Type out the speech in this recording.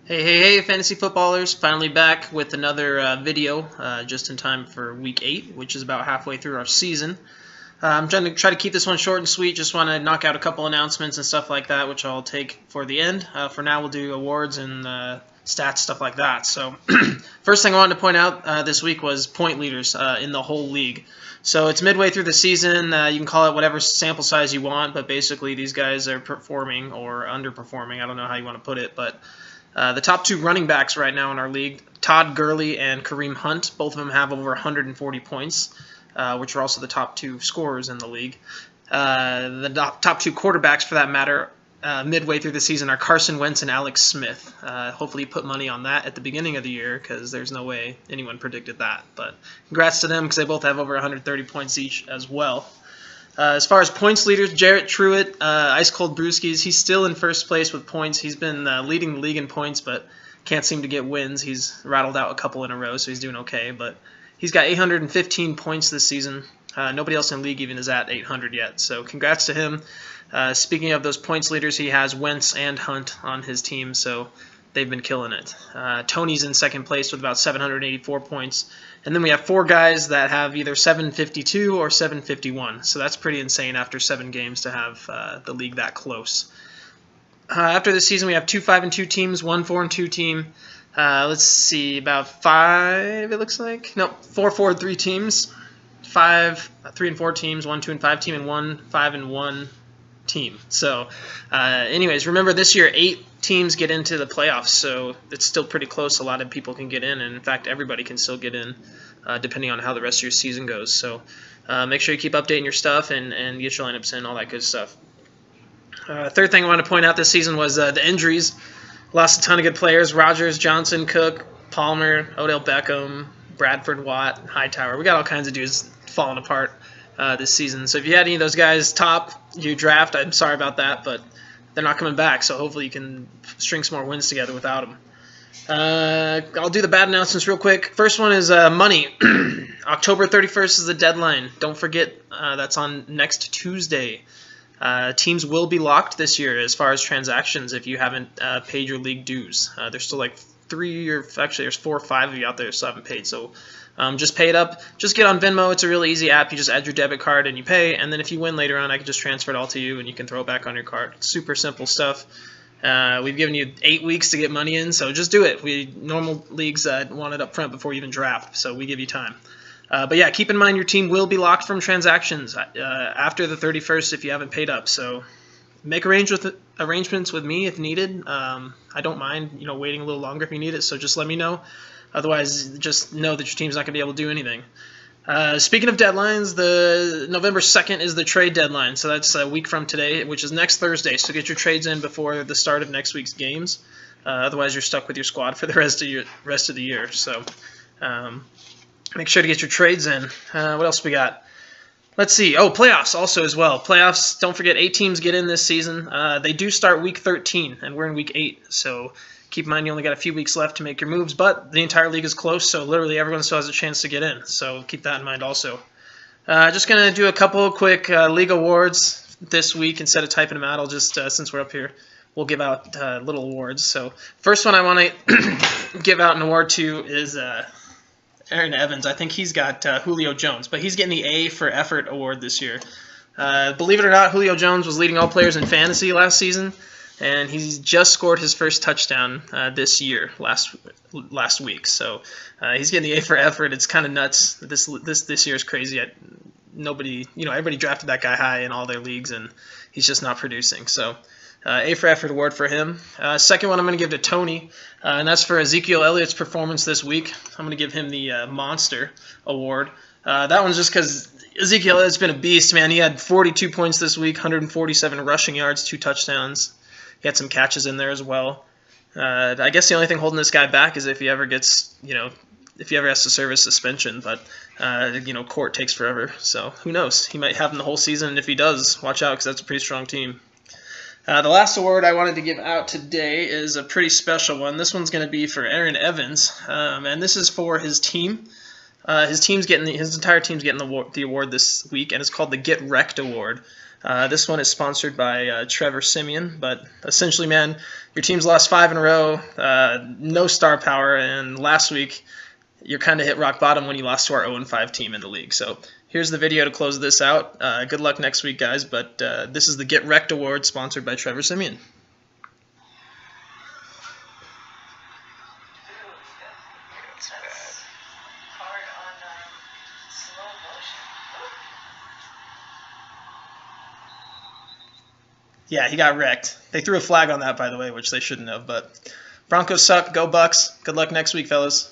Hey, fantasy footballers! Finally back with another video just in time for week 8, which is about halfway through our season. I'm try to keep this one short and sweet. Just want to knock out a couple announcements and stuff like that, which I'll take for the end. For now, we'll do awards and stats, stuff like that. So, first thing I wanted to point out this week was point leaders in the whole league. So it's midway through the season. You can call it whatever sample size you want, but basically these guys are performing or underperforming. I don't know how you want to put it, but the top two running backs right now in our league, Todd Gurley and Kareem Hunt, both of them have over 140 points, which are also the top two scorers in the league. The top two quarterbacks, for that matter, midway through the season are Carson Wentz and Alex Smith. Hopefully you put money on that at the beginning of the year because there's no way anyone predicted that. But congrats to them because they both have over 130 points each as well. As far as points leaders, Jarrett Truitt, Ice Cold Brewskis, he's still in first place with points. He's been leading the league in points, but can't seem to get wins. He's rattled out a couple in a row, so he's doing okay. But he's got 815 points this season. Nobody else in the league even is at 800 yet, so congrats to him. Speaking of those points leaders, he has Wentz and Hunt on his team, so they've been killing it. Tony's in second place with about 784 points. And then we have four guys that have either 752 or 751. So that's pretty insane after 7 games to have the league that close. After this season, we have 2 5-2 teams, 1 4-2 team. Let's see, about 5, it looks like. No, 4 4-3 teams. 5 3-4 teams, 1 2-5 team, and 1 5-1 team. So anyways, remember this year 8 teams get into the playoffs, so it's still pretty close. A lot of people can get in, and in fact everybody can still get in depending on how the rest of your season goes. So make sure you keep updating your stuff and get your lineups in, all that good stuff. Third thing I want to point out this season was the injuries. Lost a ton of good players: Rodgers, Johnson, Cook, Palmer, Odell Beckham, Bradford, Watt, Hightower. We got all kinds of dudes falling apart this season. So if you had any of those guys top you draft, I'm sorry about that, but they're not coming back, so hopefully you can string some more wins together without them. I'll do the bad announcements real quick. First one is money. October 31st is the deadline. Don't forget, that's on next Tuesday. Teams will be locked this year as far as transactions if you haven't paid your league dues. There's still like 3 or actually there's 4 or 5 of you out there who still haven't paid, so just pay it up. Just get on Venmo. It's a really easy app. You just add your debit card and you pay, and then if you win later on, I can just transfer it all to you and you can throw it back on your card. Super simple stuff. We've given you 8 weeks to get money in, so just do it. Normal leagues want it up front before you even draft, so we give you time. But yeah, keep in mind your team will be locked from transactions after the 31st if you haven't paid up. So make arrangements with me if needed. I don't mind, waiting a little longer if you need it. So just let me know. Otherwise, just know that your team's not going to be able to do anything. Speaking of deadlines, the November 2nd is the trade deadline. So that's a week from today, which is next Thursday. So get your trades in before the start of next week's games. Otherwise, you're stuck with your squad for the rest of the year. So make sure to get your trades in. What else we got? Let's see. Oh, playoffs also as well. Playoffs, don't forget 8 teams get in this season. They do start week 13, and we're in week 8. So keep in mind you only got a few weeks left to make your moves, but the entire league is close, so literally everyone still has a chance to get in. So keep that in mind also. Just going to do a couple of quick league awards this week. Instead of typing them out, I'll just, since we're up here, we'll give out little awards. So first one I want to give out an award to is Aaron Evans. I think he's got Julio Jones, but he's getting the A for Effort award this year. Believe it or not, Julio Jones was leading all players in fantasy last season, and he's just scored his first touchdown this year, last week. So he's getting the A for Effort. It's kind of nuts. This year is crazy. Everybody drafted that guy high in all their leagues, and he's just not producing. So A for Effort award for him. Second one I'm going to give to Tony, and that's for Ezekiel Elliott's performance this week. I'm going to give him the Monster award. That one's just because Ezekiel Elliott's been a beast, man. He had 42 points this week, 147 rushing yards, 2 touchdowns. He had some catches in there as well. I guess the only thing holding this guy back is if he ever gets, if he ever has to serve a suspension, but court takes forever. So who knows? He might have him the whole season, and if he does, watch out because that's a pretty strong team. The last award I wanted to give out today is a pretty special one. This one's going to be for Aaron Evans, and this is for his team. His entire team's getting the award this week, and it's called the Get Wrecked Award. This one is sponsored by Trevor Simeon, but essentially, man, your team's lost 5 in a row, no star power, and last week you're kind of hit rock bottom when you lost to our 0-5 team in the league. So here's the video to close this out. Good luck next week, guys, but this is the Get Wrecked Award sponsored by Trevor Simeon. Yeah, he got wrecked. They threw a flag on that, by the way, which they shouldn't have. But Broncos suck. Go Bucks. Good luck next week, fellas.